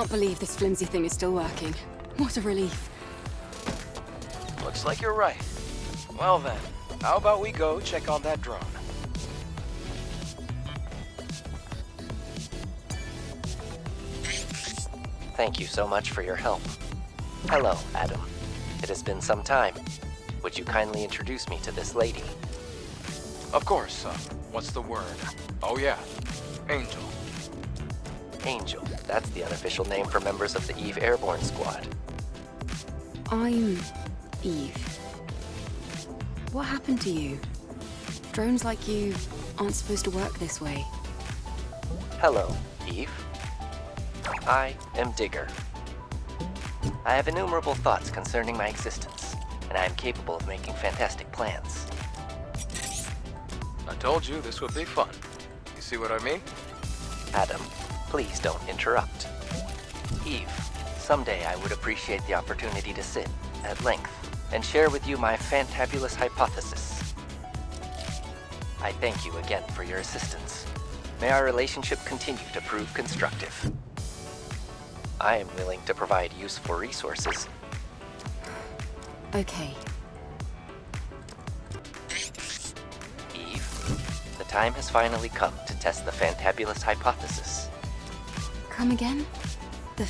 can't believe this flimsy thing is still working. What a relief. Looks like you're right. Well then, how about we go check on that drone? Thank you so much for your help. Hello, Adam. It has been some time. Would you kindly introduce me to this lady? Of course, what's the word? Oh yeah, Angel. Angel. That's the unofficial name for members of the Eve Airborne Squad. I'm Eve. What happened to you? Drones like you aren't supposed to work this way. Hello, Eve. I am Digger. I have innumerable thoughts concerning my existence, and I am capable of making fantastic plans. I told you this would be fun. You see what I mean? Adam, please don't interrupt. Eve, someday I would appreciate the opportunity to sit, at length, and share with you my fantabulous hypothesis. I thank you again for your assistance. May our relationship continue to prove constructive. I am willing to provide useful resources. Okay. Eve, the time has finally come to test the fantabulous hypothesis. Come again? The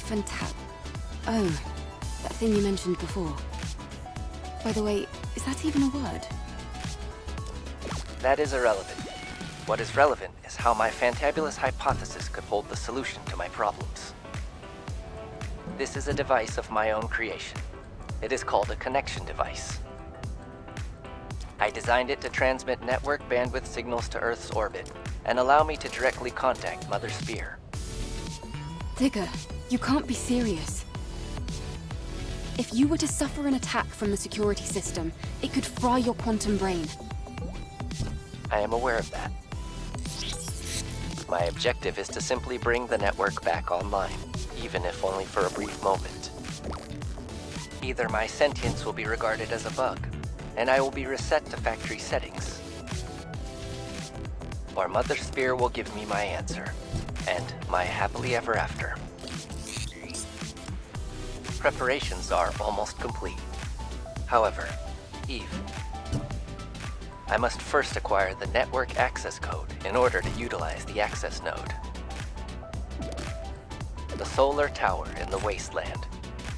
Oh, that thing you mentioned before. By the way, is that even a word? That is irrelevant. What is relevant is how my fantabulous hypothesis could hold the solution to my problems. This is a device of my own creation. It is called a connection device. I designed it to transmit network bandwidth signals to Earth's orbit and allow me to directly contact Mother Sphere. Digger, you can't be serious. If you were to suffer an attack from the security system, it could fry your quantum brain. I am aware of that. My objective is to simply bring the network back online, even if only for a brief moment. Either my sentience will be regarded as a bug, and I will be reset to factory settings, or Mother Sphere will give me my answer, and my happily ever after. Preparations are almost complete. However, Eve, I must first acquire the network access code in order to utilize the access node. The solar tower in the wasteland,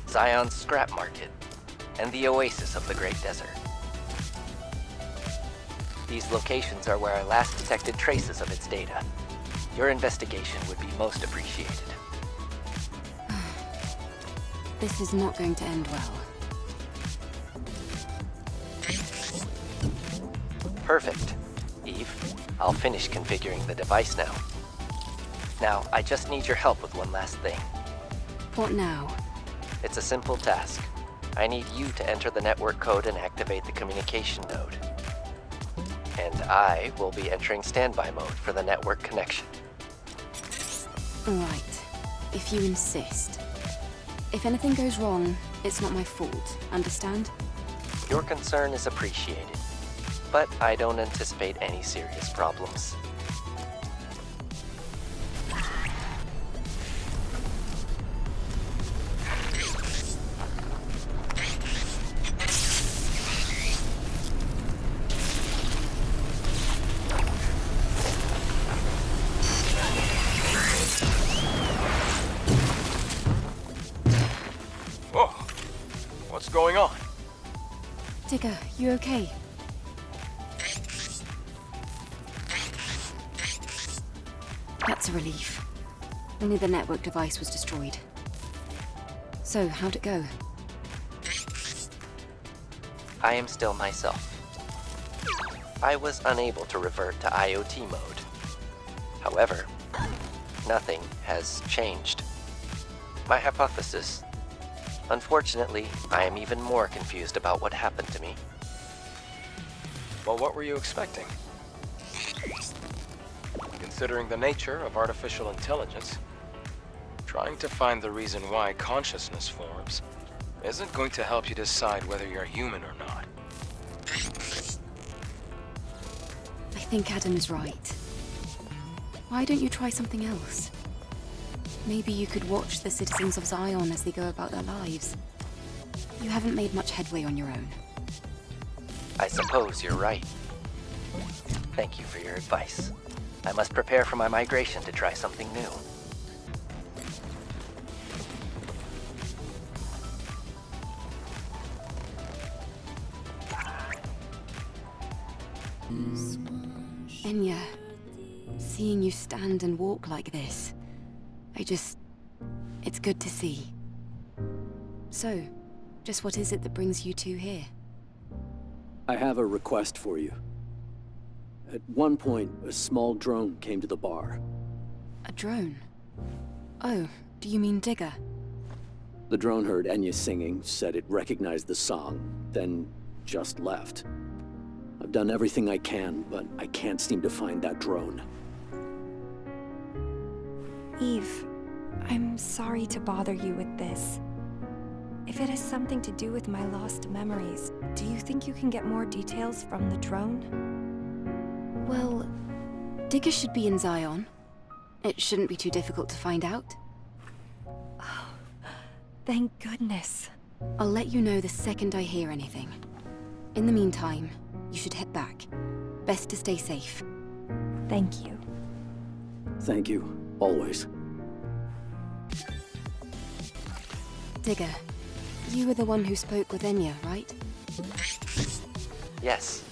Zion's scrap market, and the oasis of the Great Desert. These locations are where I last detected traces of its data. Your investigation would be most appreciated. This is not going to end well. Perfect. Eve, I'll finish configuring the device now. Now, I just need your help with one last thing. What now? It's a simple task. I need you to enter the network code and activate the communication node. And I will be entering standby mode for the network connection. All right, if you insist. If anything goes wrong, it's not my fault, understand? Your concern is appreciated, but I don't anticipate any serious problems. What's going on? Digger, you okay? That's a relief. Only the network device was destroyed. So, how'd it go? I am still myself. I was unable to revert to IoT mode. However, nothing has changed. My hypothesis. Unfortunately, I am even more confused about what happened to me. Well, what were you expecting? Considering the nature of artificial intelligence, trying to find the reason why consciousness forms isn't going to help you decide whether you're human or not. I think Adam is right. Why don't you try something else? Maybe you could watch the citizens of Zion as they go about their lives. You haven't made much headway on your own. I suppose you're right. Thank you for your advice. I must prepare for my migration to try something new. Enya, seeing you stand and walk like this, it's good to see. So, just what is it that brings you two here? I have a request for you. At one point, a small drone came to the bar. A drone? Oh, do you mean Digger? The drone heard Enya singing, said it recognized the song, then just left. I've done everything I can, but I can't seem to find that drone. Eve, I'm sorry to bother you with this. If it has something to do with my lost memories, do you think you can get more details from the drone? Well, Digger should be in Zion. It shouldn't be too difficult to find out. Oh, thank goodness. I'll let you know the second I hear anything. In the meantime, you should head back. Best to stay safe. Thank you. Thank you, always. Digger, you were the one who spoke with Enya, right? Yes.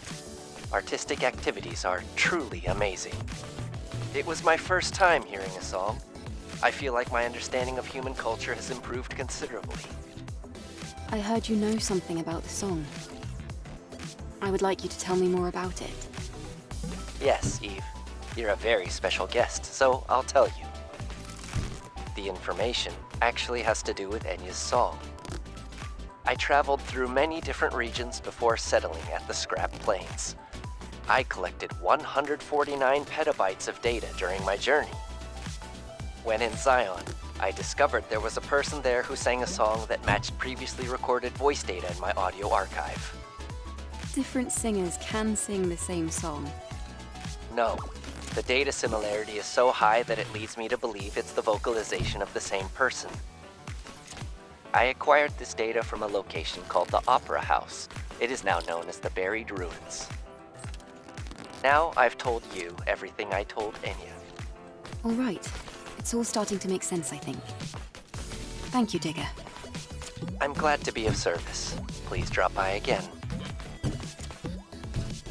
Artistic activities are truly amazing. It was my first time hearing a song. I feel like my understanding of human culture has improved considerably. I heard you know something about the song. I would like you to tell me more about it. Yes, Eve. You're a very special guest, so I'll tell you. The information actually has to do with Enya's song. I traveled through many different regions before settling at the Scrap Plains. I collected 149 petabytes of data during my journey. When in Zion, I discovered there was a person there who sang a song that matched previously recorded voice data in my audio archive. Different singers can sing the same song. No, the data similarity is so high that it leads me to believe it's the vocalization of the same person. I acquired this data from a location called the Opera House. It is now known as the Buried Ruins. Now I've told you everything I told Enya. All right. It's all starting to make sense, I think. Thank you, Digger. I'm glad to be of service. Please drop by again.